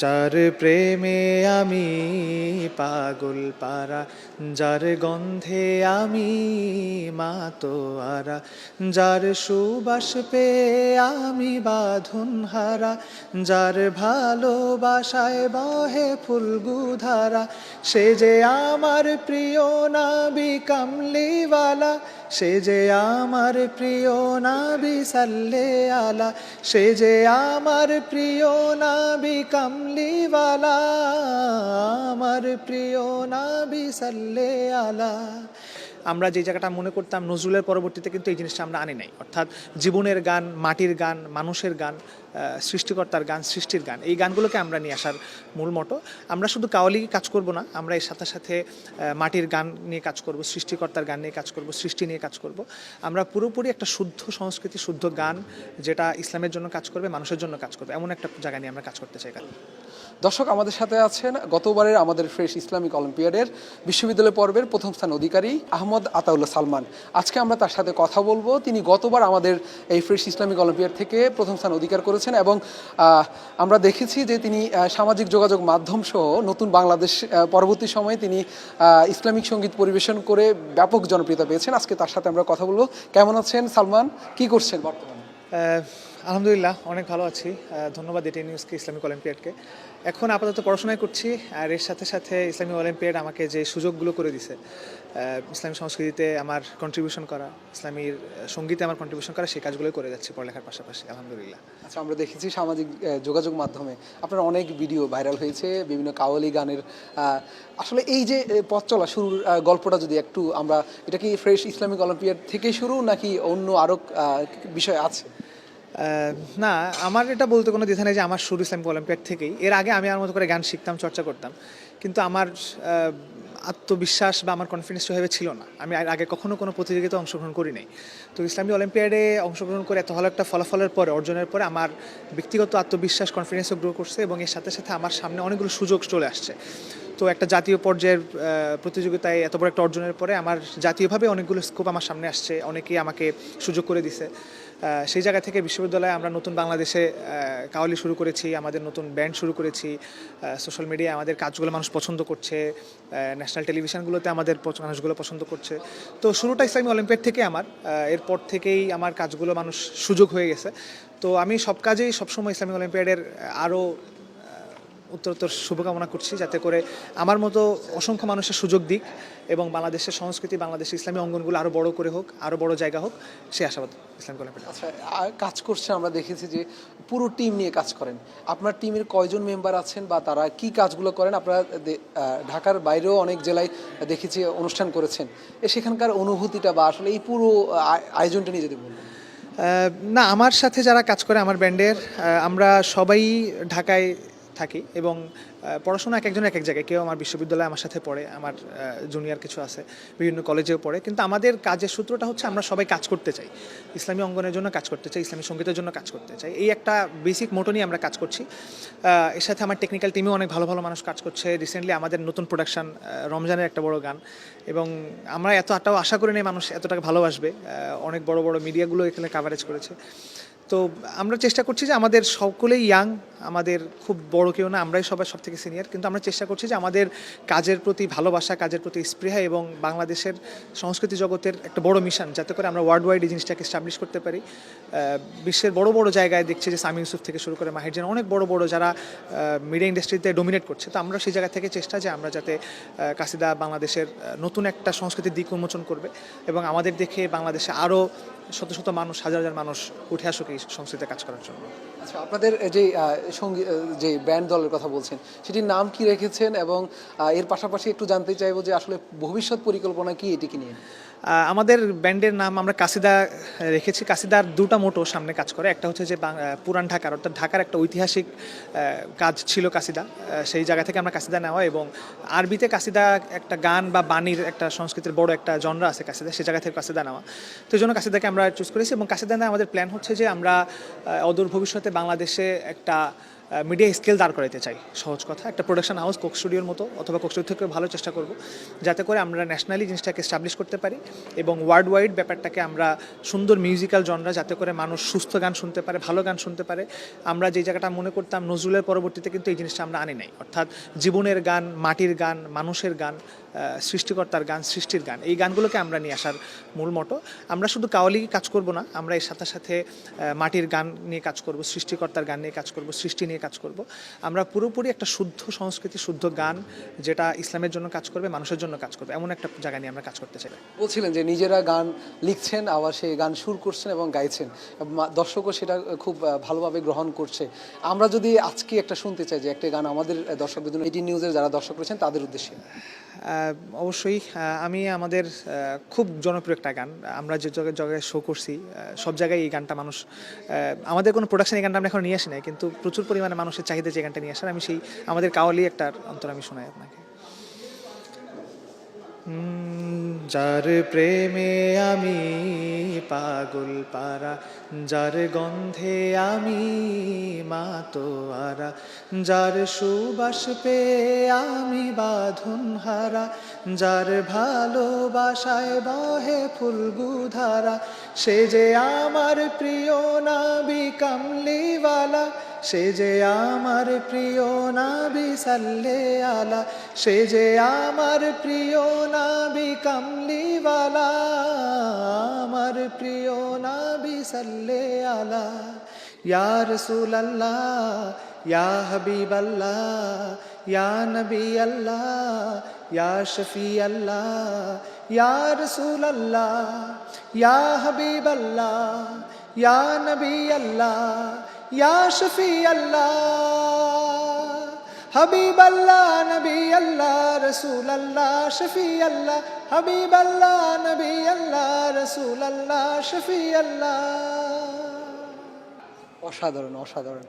যার প্রেমে আমি পাগল পারা, যার গন্ধে আমি মাতোয়ারা, যার সুবাস পেয়ে আমি বাঁধন হারা, যার ভালোবাসায় বহে ফুলগুধারা, সে যে আমার প্রিয় নাবি কামলিওয়ালা, সে যে আমার প্রিয় নাবি সাল্লে আলা, সে যে আমার প্রিয় নাবি কামলিওয়ালা, আমার প্রিয় নাবি সাল্লে আলা। আমরা যে জায়গাটা মনে করতাম নজরুলের পরবর্তীতে কিন্তু এই জিনিসটা আমরা আনি নাই, অর্থাৎ জীবনের গান, মাটির গান, মানুষের গান, সৃষ্টিকর্তার গান, সৃষ্টির গান, এই গানগুলোকে আমরা নিয়ে আসার মূল মতো। আমরা শুধু কাওয়ালি কাজ করব না, আমরা এর সাথে সাথে মাটির গান নিয়ে কাজ করব, সৃষ্টিকর্তার গান নিয়ে কাজ করব, সৃষ্টি নিয়ে কাজ করব। আমরা পুরোপুরি একটা শুদ্ধ সংস্কৃতি, শুদ্ধ গান, যেটা ইসলামের জন্য কাজ করবে, মানুষের জন্য কাজ করবে, এমন একটা জায়গা নিয়ে আমরা কাজ করতে চাই। দর্শক, আমাদের সাথে আছেন গতবারের আমাদের ফ্রেশ ইসলামিক অলিম্পিয়াডের বিশ্ববিদ্যালয় পর্বের প্রথম স্থান অধিকারী আহমদ আতাউল্লাহ সালমান। আজকে আমরা তার সাথে কথা বলবো। তিনি গতবার আমাদের এই ফ্রেশ ইসলামিক অলিম্পিয়াড থেকে প্রথম স্থান অধিকার করেছেন এবং আমরা দেখেছি যে তিনি সামাজিক যোগাযোগ মাধ্যম সহ নতুন বাংলাদেশ পরবর্তী সময়ে তিনি ইসলামিক সঙ্গীত পরিবেশন করে ব্যাপক জনপ্রিয়তা পেয়েছেন। আজকে তার সাথে আমরা কথা বলবো। কেমন আছেন সালমান, কি করছেন বর্তমানে? আলহামদুলিল্লাহ, অনেক ভালো আছি। ধন্যবাদ এটি নিউজকে, ইসলামিক অলিম্পিয়াডকে। এখন আপাতত পড়াশোনায় করছি, আর এর সাথে সাথে ইসলামিক অলিম্পিয়াড আমাকে যে সুযোগগুলো করে দিছে, ইসলামী সংস্কৃতিতে আমার কন্ট্রিবিউশন করা, ইসলামীর সঙ্গীতে আমার কন্ট্রিবিউশন করা, সেই কাজগুলোই করে যাচ্ছি পড়ালেখার পাশাপাশি, আলহামদুলিল্লাহ। আচ্ছা, আমরা দেখেছি সামাজিক যোগাযোগ মাধ্যমে আপনার অনেক ভিডিও ভাইরাল হয়েছে বিভিন্ন কাওয়ালি গানের। আসলে এই যে পথ চলা শুরুর গল্পটা যদি একটু আমরা, এটা কি ফ্রেশ ইসলামিক অলিম্পিয়াড থেকে শুরু নাকি অন্য আরও বিষয় আছে? না, আমার এটা বলতে কোনো দ্বিধা নেই যে আমার শুরু ইসলামিক অলিম্পিয়াড থেকেই। এর আগে আমি আমার মতো করে গান শিখতাম, চর্চা করতাম, কিন্তু আমার আত্মবিশ্বাস বা আমার কনফিডেন্স ওইভাবে ছিল না। আমি আগে কখনো কোনো প্রতিযোগিতায় অংশগ্রহণ করি নাই। তো ইসলামী অলিম্পিয়াডে অংশগ্রহণ করে এত ভালো একটা ফলাফলের পরে, অর্জনের পরে আমার ব্যক্তিগত আত্মবিশ্বাস, কনফিডেন্সও গ্রো করছে এবং এর সাথে সাথে আমার সামনে অনেকগুলো সুযোগ চলে আসছে। তো একটা জাতীয় পর্যায়ের প্রতিযোগিতায় এত বড় একটা অর্জনের পরে আমার জাতীয়ভাবে অনেকগুলো স্কোপ আমার সামনে আসছে, অনেকেই আমাকে সুযোগ করে দিছে। সেই জায়গা থেকে বিশ্ববিদ্যালয়ে আমরা নতুন বাংলাদেশে কাওয়ালি শুরু করেছি, আমাদের নতুন ব্যান্ড শুরু করেছি, সোশ্যাল মিডিয়ায় আমাদের কাজগুলো মানুষ পছন্দ করছে, ন্যাশনাল টেলিভিশনগুলোতে আমাদের মানুষগুলো পছন্দ করছে। তো শুরুটা ইসলামী অলিম্পিয়াড থেকে আমার, এরপর থেকেই আমার কাজগুলো মানুষ সুযোগ হয়ে গেছে। তো আমি সব কাজেই সবসময় ইসলামী অলিম্পিয়াডের আরও উত্তরোত্তর শুভকামনা করছি, যাতে করে আমার মতো অসংখ্য মানুষের সুযোগ দিক এবং বাংলাদেশের সংস্কৃতি, বাংলাদেশের ইসলামী অঙ্গনগুলো আরও বড় করে হোক, আরও বড় জায়গা হোক, সে আশাবাদ ইসলামিক অলিম্পিয়াড। আচ্ছা, কাজ করছে, আমরা দেখেছি যে পুরো টিম নিয়ে কাজ করেন। আপনার টিমের কয়জন মেম্বার আছেন বা তারা কি কাজগুলো করেন? আপনারা ঢাকার বাইরেও অনেক জেলায় দেখেছি অনুষ্ঠান করেছেন, সেখানকার অনুভূতিটা বা আসলে এই পুরো আয়োজনটা নিয়ে যদি বলুন। না, আমার সাথে যারা কাজ করে আমার ব্যান্ডের, আমরা সবাই ঢাকায় থাকি এবং পড়াশোনা এক একজন এক এক জায়গায়। কেউ আমার বিশ্ববিদ্যালয়ে আমার সাথে পড়ে, আমার জুনিয়র কিছু আছে, বিভিন্ন কলেজেও পড়ে, কিন্তু আমাদের কাজের সূত্রটা হচ্ছে আমরা সবাই কাজ করতে চাই, ইসলামী অঙ্গনের জন্য কাজ করতে চাই, ইসলামী সঙ্গীতের জন্য কাজ করতে চাই। এই একটা বেসিক মোটো নিয়ে আমরা কাজ করছি। এর সাথে আমার টেকনিক্যাল টিমেও অনেক ভালো ভালো মানুষ কাজ করছে। রিসেন্টলি আমাদের নতুন প্রোডাকশান রমজানের একটা বড় গান, এবং আমরা এতটাও আশা করি নাই মানুষ এতটাকে ভালোবাসবে। অনেক বড় বড় মিডিয়াগুলো এখানে কাভারেজ করেছে। তো আমরা চেষ্টা করছি যে আমাদের সকলেই ইয়াং, আমাদের খুব বড় কেউ না, আমরাই সবাই সব থেকে সিনিয়র, কিন্তু আমরা চেষ্টা করছি যে আমাদের কাজের প্রতি ভালোবাসা, কাজের প্রতি স্পৃহা এবং বাংলাদেশের সংস্কৃতি জগতের একটা বড় মিশন, যাতে করে আমরা ওয়ার্ল্ড ওয়াইড এই জিনিসটাকে এস্টাবলিশ করতে পারি। বিশ্বের বড় বড় জায়গায় দেখছি যে সামি ইউসুফ থেকে শুরু করে মাহির জান, অনেক বড় বড় যারা মিডিয়া ইন্ডাস্ট্রিতে ডোমিনেট করছে। তো আমরা সেই জায়গা থেকে চেষ্টা যে আমরা যাতে কাসিদা বাংলাদেশের নতুন একটা সংস্কৃতির দিক উন্মোচন করবে এবং আমাদের দেখে বাংলাদেশে আরও শত শত মানুষ, হাজার হাজার মানুষ উঠে আসুক এই সংস্কৃতিতে কাজ করার জন্য। আচ্ছা, আপনাদের যে সঙ্গীত, যে ব্যান্ড দলের কথা বলছেন, সেটির নাম কি রেখেছেন এবং এর পাশাপাশি একটু জানতে চাইবো যে আসলে ভবিষ্যৎ পরিকল্পনা কি এটিকে নিয়ে? আমাদের ব্যান্ডের নাম আমরা কাসিদা রেখেছি। কাসিদার দুটা মোটো সামনে কাজ করে। একটা হচ্ছে যে পুরান ঢাকার, অর্থাৎ ঢাকার একটা ঐতিহাসিক কাজ ছিল কাসিদা, সেই জায়গা থেকে আমরা কাসিদা নেওয়া, এবং আরবিতে কাসিদা একটা গান বা বাণীর একটা সংস্কৃতির বড় একটা জনরা আছে কাসিদা, সেই জায়গা থেকে কাসিদা নেওয়া। তো এই জন্য কাসিদাকে আমরা চুজ করেছি, এবং কাসিদা নিয়ে আমাদের প্ল্যান হচ্ছে যে আমরা অদূর ভবিষ্যতে বাংলাদেশে একটা মিডিয়া স্কেল দাঁড় করাতে চাই। সহজ কথা, একটা প্রোডাকশন হাউস কোক স্টুডিওর মতো অথবা কোক স্টুডিও থেকে ভালো চেষ্টা করব, যাতে করে আমরা ন্যাশনালি জিনিসটাকে এস্টাবলিশ করতে পারি এবং ওয়ার্ল্ড ওয়াইড ব্যাপারটাকে আমরা সুন্দর মিউজিক্যাল জনরা, যাতে করে মানুষ সুস্থ গান শুনতে পারে, ভালো গান শুনতে পারে। আমরা যে জায়গাটা মনে করতাম নজরুলের পরবর্তীতে কিন্তু এই জিনিসটা আমরা আনি নাই, অর্থাৎ জীবনের গান, মাটির গান, মানুষের গান, সৃষ্টিকর্তার গান, সৃষ্টির গান, এই গানগুলোকে আমরা নিয়ে আসার মূল মতো। আমরা শুধু কাওয়ালি কাজ করব না, আমরা এর সাথে সাথে মাটির গান নিয়ে কাজ করব, সৃষ্টিকর্তার গান নিয়ে কাজ করব, সৃষ্টি নিয়ে কাজ করব। আমরা পুরোপুরি একটা শুদ্ধ সংস্কৃতি, শুদ্ধ গান, যেটা ইসলামের জন্য কাজ করবে, মানুষের জন্য কাজ করবে, এমন একটা জায়গা নিয়ে আমরা কাজ করতে চাই। বলছিলেন যে নিজেরা গান লিখছেন, আবার সেই গান সুর করছেন এবং গাইছেন, দর্শকও সেটা খুব ভালোভাবে গ্রহণ করছে। আমরা যদি আজকে একটা শুনতে চাই যে একটা গান আমাদের দর্শকদের জন্য, এটি নিউজের যারা দর্শক রয়েছেন তাদের উদ্দেশ্যে। অবশ্যই আমি আমাদের খুব জনপ্রিয় একটা গান, আমরা যে জায়গায় শো করছি সব জায়গায় এই গানটা মানুষ, আমাদের কোনো প্রোডাকশন এই গানটা আমরা এখন নিয়ে আসি নাই, কিন্তু প্রচুর পরিমাণে মানুষের চাহিদা যে গানটা নিয়ে আসার, আমি সেই আমাদের কাওয়ালি একটা অন্তর আমি শোনাই আপনাকে। যার প্রেমে আমি পাগল পারা, যার গন্ধে আমি মাতোয়ারা, যার সুবাস পেয়ে আমি বাঁধন হারা, যার ভালোবাসায় বহে ফুলগুধারা, সে যে আমার প্রিয় নবী কামলিওয়ালা, সে যে আমার প্রিয় নবী সাল্লে আলা, সে যে আমার প্রিয় নবী কামলিওয়ালা, আমার প্রিয় নবী সাল্লে আলা। ইয়া রাসূলুল্লাহ, ইয়া হাবিবাল্লাহ, ইয়া নবী আল্লাহ, ইয়া শফি আল্লাহ, ইয়া রাসূলুল্লাহ, ইয়া হাবিবাল্লাহ, ইয়া নবী আল্লাহ, ইয়া শফি আল্লাহ, হাবিব আল্লাহ, নবী আল্লাহ, রসুল আল্লাহ, শফি আল্লাহ, হাবিব আল্লাহ, নবী আল্লাহ, রসুল আল্লাহ, শফি আল্লাহ। অসাধারণ, অসাধারণ।